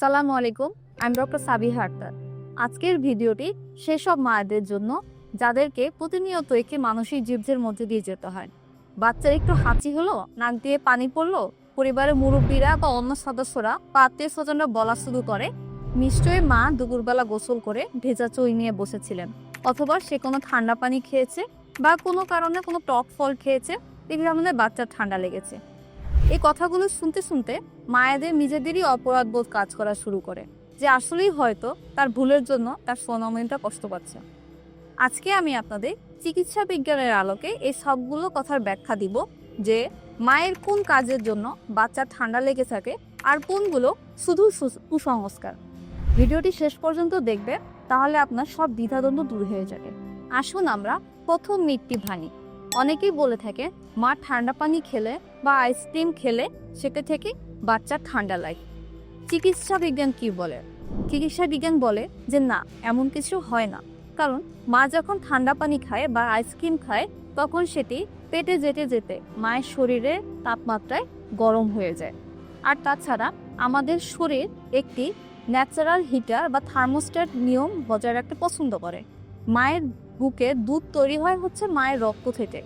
আসসালামু আলাইকুম, আমি ডক্টর সাবিহা আক্তার। আজকের ভিডিওটি সেসব মায়েদের জন্য যাদেরকে প্রতিনিয়ত একটি মানসিক যুদ্ধের মধ্যে দিয়ে যেতে হয়। বাচ্চার একটু হাঁচি হলো, নাক দিয়ে পানি পড়লো, পরিবারের মুরব্বীরা বা অন্য সদস্যরা বা আত্মীয় স্বজনরা বলা শুরু করে, নিশ্চয়ই মা দুপুরবেলা গোসল করে ভেজা চই নিয়ে বসেছিলেন, অথবা সে কোনো ঠান্ডা পানি খেয়েছে বা কোনো কারণে কোনো টক ফল খেয়েছে, এই কারণে বাচ্চার ঠান্ডা লেগেছে। এই কথাগুলো শুনতে শুনতে মায়েদের নিজেদেরই অপরাধবোধ কাজ করা শুরু করে, যে আসলেই হয়তো তার ভুলের জন্য তার সোনামণিটা কষ্ট পাচ্ছে। আজকে আমি আপনাদের চিকিৎসা বিজ্ঞানের আলোকে এই সবগুলো কথার ব্যাখ্যা দিব, যে মায়ের কোন কাজের জন্য বাচ্চার ঠান্ডা লেগে থাকে আর কোনগুলো শুধু কুসংস্কার। ভিডিওটি শেষ পর্যন্ত দেখবে, তাহলে আপনার সব দ্বিধাদ্বন্দ্ব দূর হয়ে যাবে। আসুন আমরা প্রথম মিথটি ভাঙি। অনেকেই বলে থাকে মা ঠান্ডা পানি খেলে বা আইসক্রিম খেলে সেটা থেকে বাচ্চার ঠান্ডা লাগে। চিকিৎসা বিজ্ঞান কি বলে? চিকিৎসা বিজ্ঞান বলে যে না, এমন কিছু হয় না। কারণ মা যখন ঠান্ডা পানি খায় বা আইসক্রিম খায়, তখন সেটি পেটে যেতে যেতে মায়ের শরীরের তাপমাত্রায় গরম হয়ে যায়। আর তাছাড়া আমাদের শরীর একটি ন্যাচারাল হিটার বা থার্মোস্ট্যাট নিয়ম বজায় রাখতে পছন্দ করে। মায়ের বুকে দুধ তৈরি হয় হচ্ছে মায়ের রক্ত থেকে,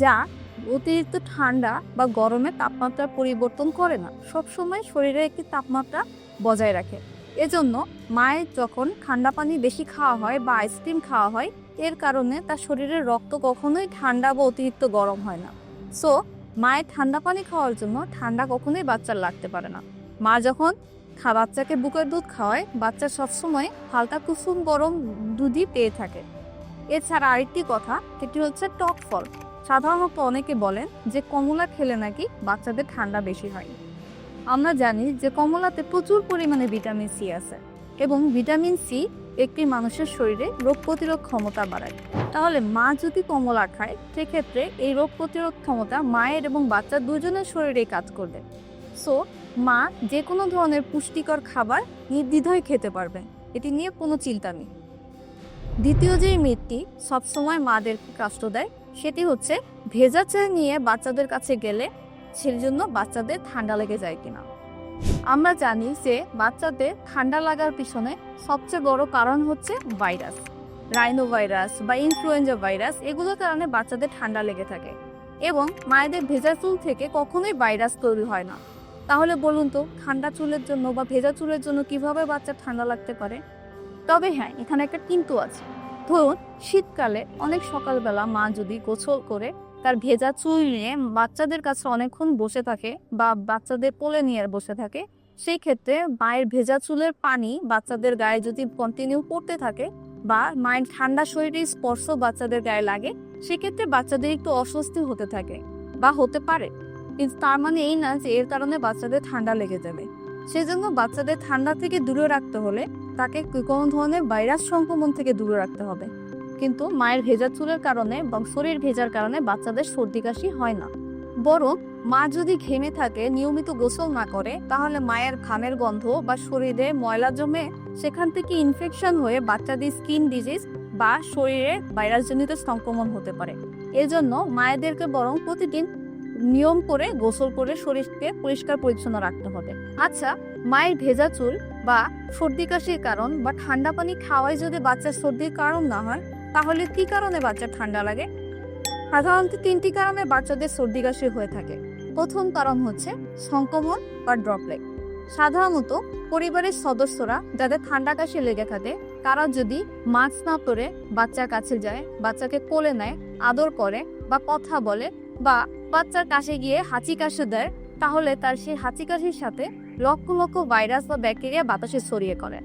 যা অতিরিক্ত ঠান্ডা বা গরমে তাপমাত্রা পরিবর্তন করে না, সবসময় শরীরে একটি তাপমাত্রা বজায় রাখে। এজন্য মায়ের যখন ঠান্ডা পানি বেশি খাওয়া হয় বা আইসক্রিম খাওয়া হয়, এর কারণে তার শরীরের রক্ত কখনোই ঠান্ডা বা অতিরিক্ত গরম হয় না। সো মায়ের ঠান্ডা পানি খাওয়ার জন্য ঠান্ডা কখনোই বাচ্চার লাগতে পারে না। মা যখন বাচ্চাকে বুকের দুধ খাওয়ায়, বাচ্চা সবসময় হালকা কুসুম গরম দুধই পেয়ে থাকে। এছাড়া আরেকটি কথা, সেটি হচ্ছে টক ফল। সাধারণত অনেকে বলেন যে কমলা খেলে নাকি বাচ্চাদের ঠান্ডা বেশি হয়। আমরা জানি যে কমলাতে প্রচুর পরিমাণে ভিটামিন সি আছে, এবং ভিটামিন সি একটি মানুষের শরীরে রোগ প্রতিরোধ ক্ষমতা বাড়ায়। তাহলে মা যদি কমলা খায়, সেক্ষেত্রে এই রোগ প্রতিরোধ ক্ষমতা মায়ের এবং বাচ্চা দুজনের শরীরে কাজ করবে। সো মা যে কোনো ধরনের পুষ্টিকর খাবার নির্দ্বিধায় খেতে পারবে, এটি নিয়ে কোনো চিন্তা নেই। দ্বিতীয় যে মিথটি সবসময় মাদের কষ্ট দেয়, সেটি হচ্ছে ভেজা চা নিয়ে বাচ্চাদের কাছে গেলে সেজন্য বাচ্চাদের ঠান্ডা লেগে যায় কিনা। আমরা জানি যে বাচ্চাদের ঠান্ডা লাগার পিছনে সবচেয়ে বড় কারণ হচ্ছে ভাইরাস, রাইনো ভাইরাস বা ইনফ্লুয়েঞ্জা ভাইরাস। এগুলোর কারণে বাচ্চাদের ঠান্ডা লেগে থাকে, এবং মায়েদের ভেজা চুল থেকে কখনোই ভাইরাস তৈরি হয় না। তাহলে বলুন তো, ঠান্ডা চুলের জন্য বা ভেজা চুলের জন্য কিভাবে বাচ্চার ঠান্ডা লাগতে পারে? তবে হ্যাঁ, এখানে একটা কিন্তু আছে। ধরুন শীতকালে অনেক সকালবেলা মা যদি গোসল করে তার ভেজা চুল নিয়ে বাচ্চাদের কাছে অনেকক্ষণ বসে থাকে বা বাচ্চাদের কোলে নিয়ে বসে থাকে, সেই ক্ষেত্রে মায়ের ভেজা চুলের পানি বাচ্চাদের গায়ে যদি কন্টিনিউ পড়তে থাকে বা মায়ের ঠান্ডা শরীরের স্পর্শ বাচ্চাদের গায়ে লাগে, সেক্ষেত্রে বাচ্চাদের একটু অস্বস্তি হতে থাকে বা হতে পারে। কিন্তু তার মানে এই না যে এর কারণে বাচ্চাদের ঠান্ডা লেগে যাবে। সেজন্য বাচ্চাদের ঠান্ডা থেকে দূরে রাখতে হলে তাকে কোনো ধরনের ভাইরাস সংক্রমণ থেকে দূরে রাখতে হবে। কিন্তু মায়ের ভেজা চুলের কারণে বা শরীর ভেজার কারণে বাচ্চাদের সর্দি কাশি হয় না। বরং মা যদি ঘেমে থাকে, নিয়মিত গোসল না করে, তাহলে মায়ের ঘামের গন্ধ বা শরীরে ময়লা জমে সেখান থেকে ইনফেকশন হয়ে বাচ্চাদের স্কিন ডিজিজ বা শরীরে ভাইরাসজনিত সংক্রমণ হতে পারে। এজন্য মায়েদেরকে বরং প্রতিদিন নিয়ম করে গোসল করে শরীরকে পরিষ্কার পরিচ্ছন্ন রাখতে হবে। আচ্ছা, মায়ের ভেজা চুল বা সর্দি কাশির কারণ বা ঠান্ডা পানি খাওয়াই যদি বাচ্চার সর্দির কারণ না হয়, তাহলে কি কারণে বাচ্চার ঠান্ডা লাগে? সাধারণত তিনটি কারণে বাচ্চাদের সর্দি কাশি হয়ে থাকে। প্রথম কারণ হচ্ছে সংক্রমণ বা ড্রপলেট। সাধারণত পরিবারের সদস্যরা যাদের ঠান্ডা কাশি লেগে থাকে, তারা যদি মাস্ক না পরে বাচ্চার কাছে যায়, বাচ্চাকে কোলে নেয়, আদর করে বা কথা বলে বা বাচ্চার কাছে গিয়ে হাঁচি কাশি দেয়, তাহলে তার সেই হাঁচি কাশির সাথে লক্ষ লক্ষ ভাইরাস বা ব্যাকটেরিয়া বাতাসে ছড়িয়ে পড়ে।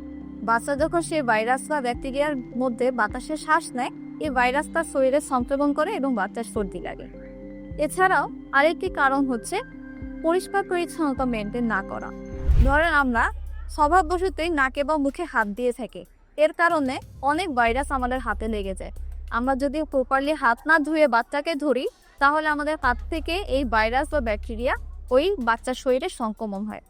বাচ্চা যখন সেই ভাইরাস বা ব্যাকটেরিয়ার মধ্যে বাতাসে শ্বাস নেয়, এই ভাইরাস তার শরীরে সংক্রমণ করে এবং বাচ্চার সর্দি লাগে। এছাড়াও আরেকটি কারণ হচ্ছে পরিষ্কার পরিচ্ছন্নতা মেনটেন না করা। ধরেন আমরা স্বভাববশতই নাকে বা মুখে হাত দিয়ে থাকি, এর কারণে অনেক ভাইরাস আমাদের হাতে লেগে যায়। আমরা যদি প্রপারলি হাত না ধুয়ে বাচ্চাকে ধরি, তাহলে আমাদের হাত থেকে এই ভাইরাস বা ব্যাকটেরিয়া ওই বাচ্চার শরীরে সংক্রমণ হয়।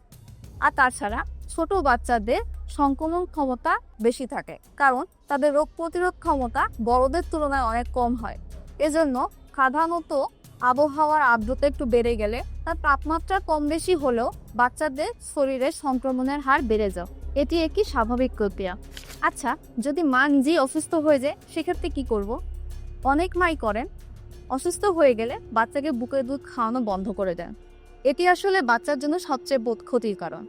আর তাছাড়া ছোট বাচ্চাদের সংক্রমণ ক্ষমতা বেশি থাকে, কারণ তাদের রোগ প্রতিরোধ ক্ষমতা বড়দের তুলনায় অনেক কম হয়। এজন্য সাধারণত আবহাওয়ার আর্দ্রতা একটু বেড়ে গেলে তার তাপমাত্রা কম বেশি হলেও বাচ্চাদের শরীরে সংক্রমণের হার বেড়ে যায়। এটি একটি স্বাভাবিক প্রক্রিয়া। আচ্ছা, যদি মা নিজেই অসুস্থ হয়ে যায় সেক্ষেত্রে কি করব? অনেক মাই করেন, অসুস্থ হয়ে গেলে বাচ্চাকে বুকের দুধ খাওয়ানো বন্ধ করে দেন। এটি আসলে বাচ্চার জন্য সবচেয়ে ক্ষতির কারণ।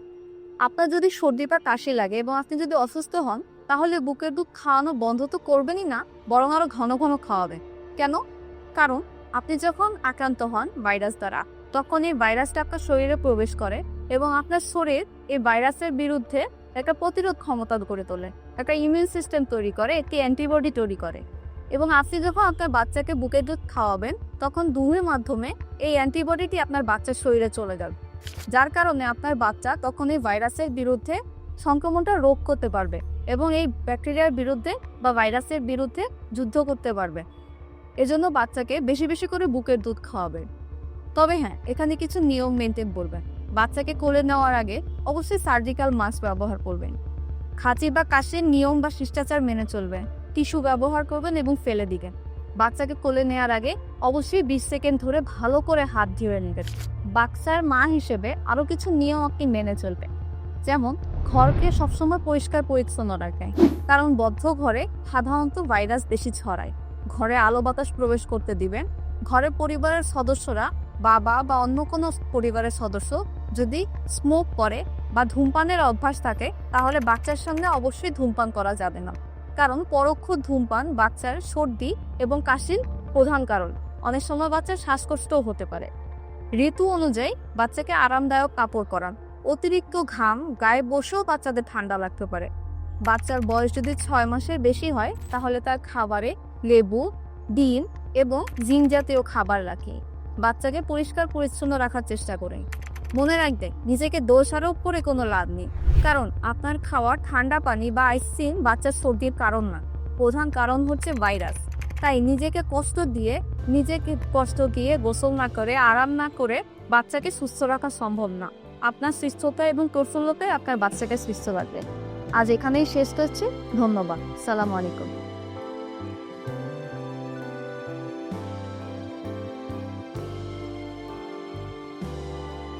আপনার যদি সর্দি বা কাশি লাগে এবং আপনি যদি অসুস্থ হন, তাহলে বুকের দুধ খাওয়ানো বন্ধ তো করবেনই না, বরং আরো ঘন ঘন খাওয়াবেন। কেন? কারণ আপনি যখন আক্রান্ত হন ভাইরাস দ্বারা, তখন এই ভাইরাসটা আপনার শরীরে প্রবেশ করে এবং আপনার শরীর এই ভাইরাসের বিরুদ্ধে একটা প্রতিরোধ ক্ষমতা গড়ে তোলে, একটা ইমিউন সিস্টেম তৈরি করে, একটি অ্যান্টিবডি তৈরি করে। এবং আপনি যখন আপনার বাচ্চাকে বুকের দুধ খাওয়াবেন, তখন দুধের মাধ্যমে এই অ্যান্টিবডিটি আপনার বাচ্চার শরীরে চলে যাবে, যার কারণে আপনার বাচ্চা তখন এই ভাইরাসের বিরুদ্ধে সংক্রমণটা রোধ করতে পারবে এবং এই ব্যাকটেরিয়ার বিরুদ্ধে বা ভাইরাসের বিরুদ্ধে যুদ্ধ করতে পারবে। এজন্য বাচ্চাকে বেশি বেশি করে বুকের দুধ খাওয়াবে। তবে হ্যাঁ, এখানে কিছু নিয়ম মেনটেন করবেন। বাচ্চাকে কোলে নেওয়ার আগে অবশ্যই সার্জিক্যাল মাস্ক ব্যবহার করবেন। খাঁচি বা কাশির নিয়ম বা শিষ্টাচার মেনে চলবেন। টিস্যু ব্যবহার করবেন এবং ফেলে দিবেন। বাচ্চাকে কোলে নেওয়ার আগে অবশ্যই 20 সেকেন্ড ধরে ভালো করে হাত ধুয়ে নেবেন। বাচ্চার মা হিসেবে আরও কিছু নিয়ম আপনি মেনে চলবেন, যেমন ঘরকে সবসময় পরিষ্কার পরিচ্ছন্ন রাখেন, কারণ বদ্ধ ঘরে সাধারণত ভাইরাস বেশি ছড়ায়। ঘরে আলো বাতাস প্রবেশ করতে দিবেন। ঘরের পরিবারের সদস্যরা, বাবা বা অন্য কোনো পরিবারের সদস্য যদি স্মোক করে বা ধূমপানের অভ্যাস থাকে, তাহলে বাচ্চার সামনে অবশ্যই ধূমপান করা যাবে না, কারণ পরোক্ষ ধূমপান বাচ্চার সর্দি এবং কাশির প্রধান কারণ। অনেক সময় বাচ্চার শ্বাসকষ্টও হতে পারে। ঋতু অনুযায়ী বাচ্চাকে আরামদায়ক কাপড় পরান। অতিরিক্ত ঘাম গায়ে বসেও বাচ্চাদের ঠান্ডা লাগতে পারে। বাচ্চার বয়স যদি 6 মাসের বেশি হয়, তাহলে তার খাবারে লেবু, ডিম এবং জিঙ্ক জাতীয় খাবার রাখি। বাচ্চাকে পরিষ্কার পরিচ্ছন্ন রাখার চেষ্টা করেন। মনে রাখবেন, নিজেকে দোষারোপ করে কোনো লাভ নেই, কারণ আপনার খাওয়া ঠান্ডা পানি বা আইসক্রিম বাচ্চার সর্দির কারণ না, প্রধান কারণ হচ্ছে ভাইরাস। তাই নিজেকে কষ্ট দিয়ে গোসল না করে, আরাম না করে বাচ্চাকে সুস্থ রাখা সম্ভব না। আপনার সুস্থতা এবং কৌশলতায় আপনার বাচ্চাকে সুস্থ রাখবে। আজ এখানেই শেষ করছি। ধন্যবাদ। সালামু আলাইকুম।